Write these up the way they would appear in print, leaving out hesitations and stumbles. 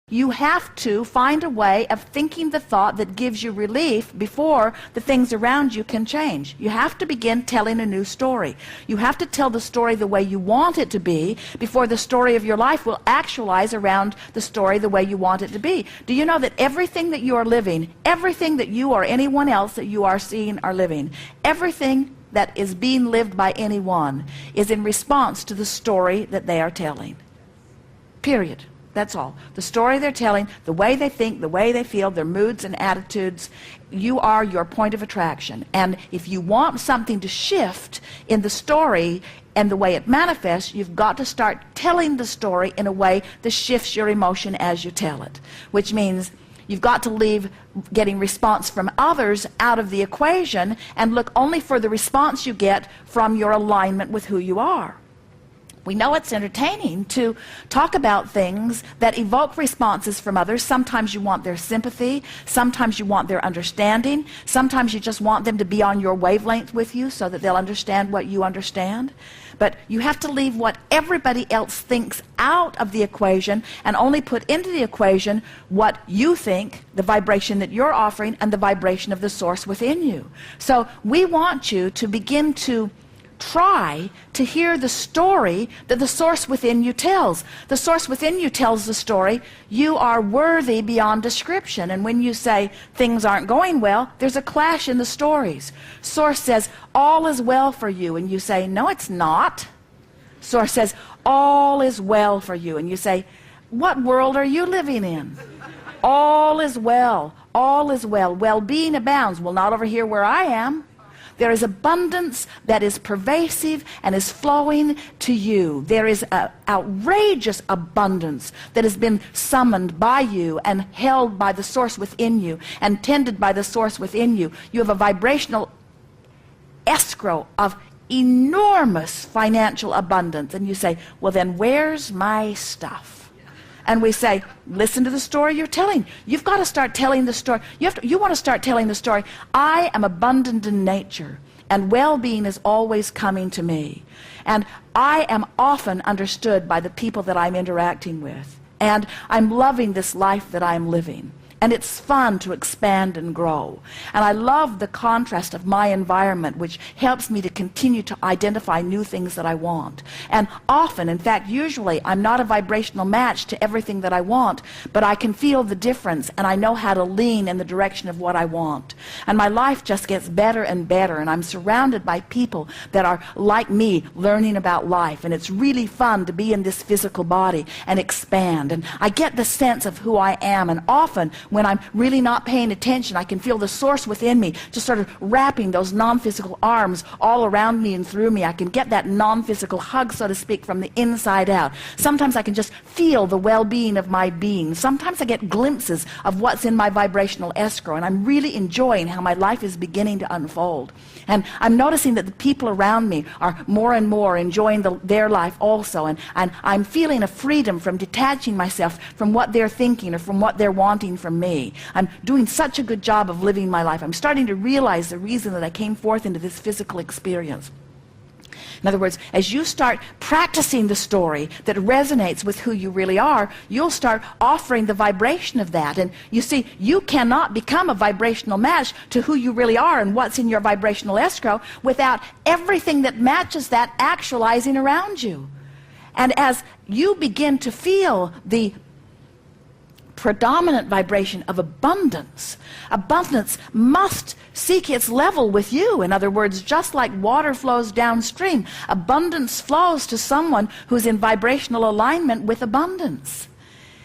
You have to find a way of thinking the thought that gives you relief before the things around you can change. You have to begin telling a new story. You have to tell the story the way you want it to be before the story of your life will actualize around the story the way you want it to be. Do you know that everything that you are living, everything that you or anyone else that you are seeing are living, everything that is being lived by anyone is in response to the story that they are telling? Period. That's all. The story they're telling, the way they think, the way they feel, their moods and attitudes, you are your point of attraction. And if you want something to shift in the story and the way it manifests, you've got to start telling the story in a way that shifts your emotion as you tell it. Which means you've got to leave getting response from others out of the equation and look only for the response you get from your alignment with who you are. We know it's entertaining to talk about things that evoke responses from others. Sometimes you want their sympathy. Sometimes you want their understanding. Sometimes you just want them to be on your wavelength with you so that they'll understand what you understand. But you have to leave what everybody else thinks out of the equation and only put into the equation what you think, the vibration that you're offering, and the vibration of the source within you. So we want you to begin to try to hear the story that the source within you tells. The source within you tells the story, you are worthy beyond description. And when you say things aren't going well, there's a clash in the stories. Source says, all is well for you. And you say, no, it's not. Source says, all is well for you. And you say, what world are you living in? All is well. All is well. Well-being abounds. Well, not over here where I am. There is abundance that is pervasive and is flowing to you. There is an outrageous abundance that has been summoned by you and held by the source within you and tended by the source within you. You have a vibrational escrow of enormous financial abundance. And you say, well then where's my stuff? And we say, listen to the story you're telling. You've got to start telling the story. You want to start telling the story. I am abundant in nature, and well-being is always coming to me. And I am often understood by the people that I'm interacting with. And I'm loving this life that I'm living. And it's fun to expand and grow. And I love the contrast of my environment, which helps me to continue to identify new things that I want. And often, in fact, usually, I'm not a vibrational match to everything that I want, but I can feel the difference, and I know how to lean in the direction of what I want. And my life just gets better and better, and I'm surrounded by people that are like me, learning about life. And it's really fun to be in this physical body and expand. And I get the sense of who I am, and often, when I'm really not paying attention, I can feel the source within me just sort of wrapping those non-physical arms all around me and through me. I can get that non-physical hug, so to speak, from the inside out. Sometimes I can just feel the well-being of my being. Sometimes I get glimpses of what's in my vibrational escrow, and I'm really enjoying how my life is beginning to unfold. And I'm noticing that the people around me are more and more enjoying their life also, and I'm feeling a freedom from detaching myself from what they're thinking or from what they're wanting from me. I'm doing such a good job of living my life. I'm starting to realize the reason that I came forth into this physical experience. In other words, as you start practicing the story that resonates with who you really are, you'll start offering the vibration of that. And you see, you cannot become a vibrational match to who you really are and what's in your vibrational escrow without everything that matches that actualizing around you. And as you begin to feel the predominant vibration of abundance, abundance must seek its level with you. In other words, just like water flows downstream, abundance flows to someone who's in vibrational alignment with abundance.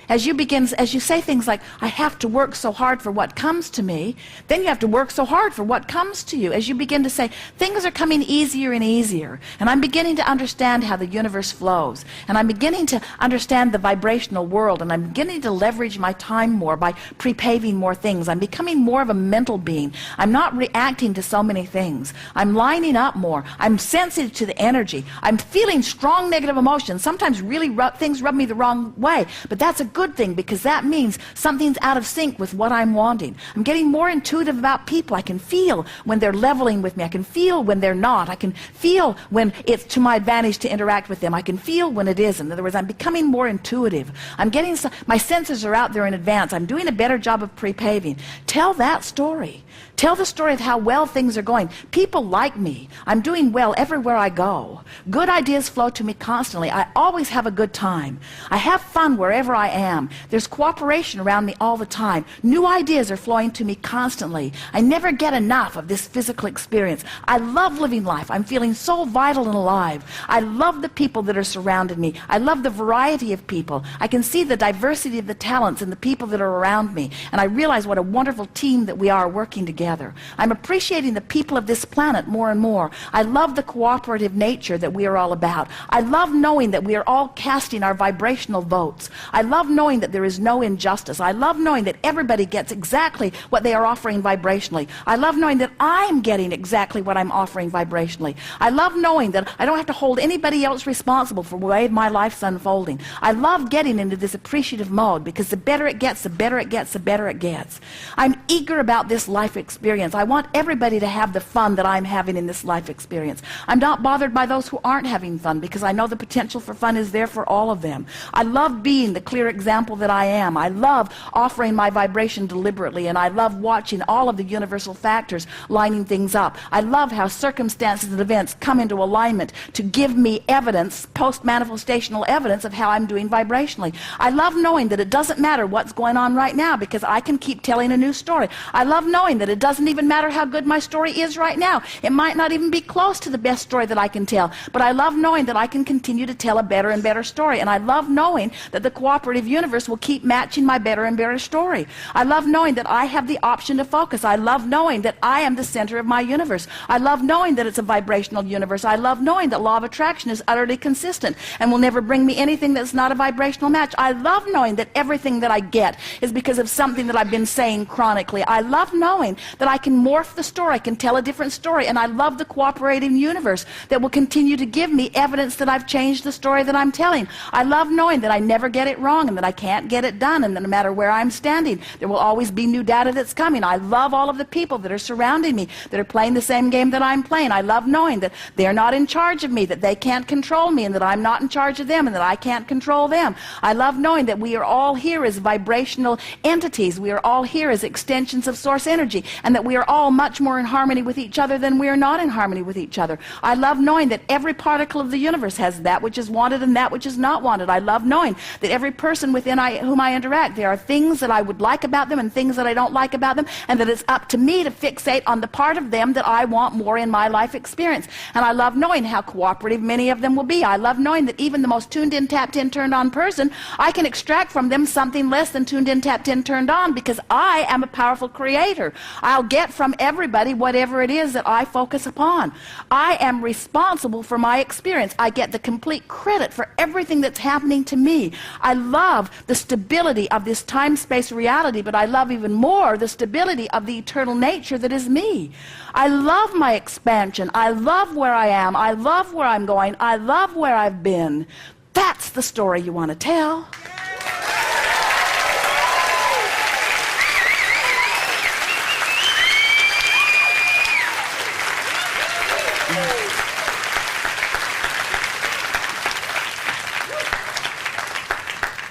As you say things like, I have to work so hard for what comes to me, then you have to work so hard for what comes to you. As you begin to say, things are coming easier and easier, and I'm beginning to understand how the universe flows, and I'm beginning to understand the vibrational world, and I'm beginning to leverage my time more by pre-paving more things. I'm becoming more of a mental being. I'm not reacting to so many things. I'm lining up more. I'm sensitive to the energy. I'm feeling strong negative emotions. Sometimes really things rub me the wrong way, but that's a good good thing because that means something's out of sync with what I'm wanting. I'm getting more intuitive about people. I can feel when they're leveling with me. I can feel when they're not. I can feel when it's to my advantage to interact with them. I can feel when it isn't. In other words, I'm becoming more intuitive. My sensors are out there in advance. I'm doing a better job of pre-paving. Tell that story. Tell the story of how well things are going. People like me. I'm doing well everywhere I go. Good ideas flow to me constantly. I always have a good time. I have fun wherever I am. There's cooperation around me all the time. New ideas are flowing to me constantly. I never get enough of this physical experience. I love living life. I'm feeling so vital and alive. I love the people that are surrounding me. I love the variety of people. I can see the diversity of the talents and the people that are around me. And I realize what a wonderful team that we are working together. I'm appreciating the people of this planet more and more. I love the cooperative nature that we are all about. I love knowing that we are all casting our vibrational votes. I love knowing that there is no injustice. I love knowing that everybody gets exactly what they are offering vibrationally. I love knowing that I'm getting exactly what I'm offering vibrationally. I love knowing that I don't have to hold anybody else responsible for the way my life's unfolding. I love getting into this appreciative mode because the better it gets, the better it gets, the better it gets. I'm eager about this life experience. I want everybody to have the fun that I'm having in this life experience. I'm not bothered by those who aren't having fun because I know the potential for fun is there for all of them. I love being the clear example that I am. I love offering my vibration deliberately, and I love watching all of the universal factors lining things up. I love how circumstances and events come into alignment to give me evidence, post-manifestational evidence of how I'm doing vibrationally. I love knowing that it doesn't matter what's going on right now because I can keep telling a new story. I love knowing that it doesn't even matter how good my story is right now. It might not even be close to the best story that I can tell, but I love knowing that I can continue to tell a better and better story, and I love knowing that the cooperative universe will keep matching my better and better story. I love knowing that I have the option to focus. I love knowing that I am the center of my universe. I love knowing that it's a vibrational universe. I love knowing that law of attraction is utterly consistent and will never bring me anything that's not a vibrational match. I love knowing that everything that I get is because of something that I've been saying chronically. I love knowing that I can morph the story, I can tell a different story, and I love the cooperating universe that will continue to give me evidence that I've changed the story that I'm telling. I love knowing that I never get it wrong and that I can't get it done, and that no matter where I'm standing, there will always be new data that's coming. I love all of the people that are surrounding me, that are playing the same game that I'm playing. I love knowing that they're not in charge of me, that they can't control me, and that I'm not in charge of them, and that I can't control them. I love knowing that we are all here as vibrational entities. We are all here as extensions of source energy, and that we are all much more in harmony with each other than we are not in harmony with each other. I love knowing that every particle of the universe has that which is wanted and that which is not wanted. I love knowing that every person within whom I interact, there are things that I would like about them and things that I don't like about them, and that it's up to me to fixate on the part of them that I want more in my life experience. And I love knowing how cooperative many of them will be. I love knowing that even the most tuned in, tapped in, turned on person, I can extract from them something less than tuned in, tapped in, turned on, because I am a powerful creator. I'll get from everybody whatever it is that I focus upon. I am responsible for my experience. I get the complete credit for everything that's happening to me. I love the stability of this time-space reality, but I love even more the stability of the eternal nature that is me. I love my expansion. I love where I am. I love where I'm going. I love where I've been. That's the story you want to tell.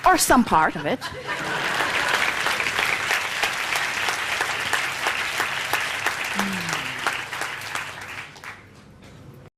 Or some part of it.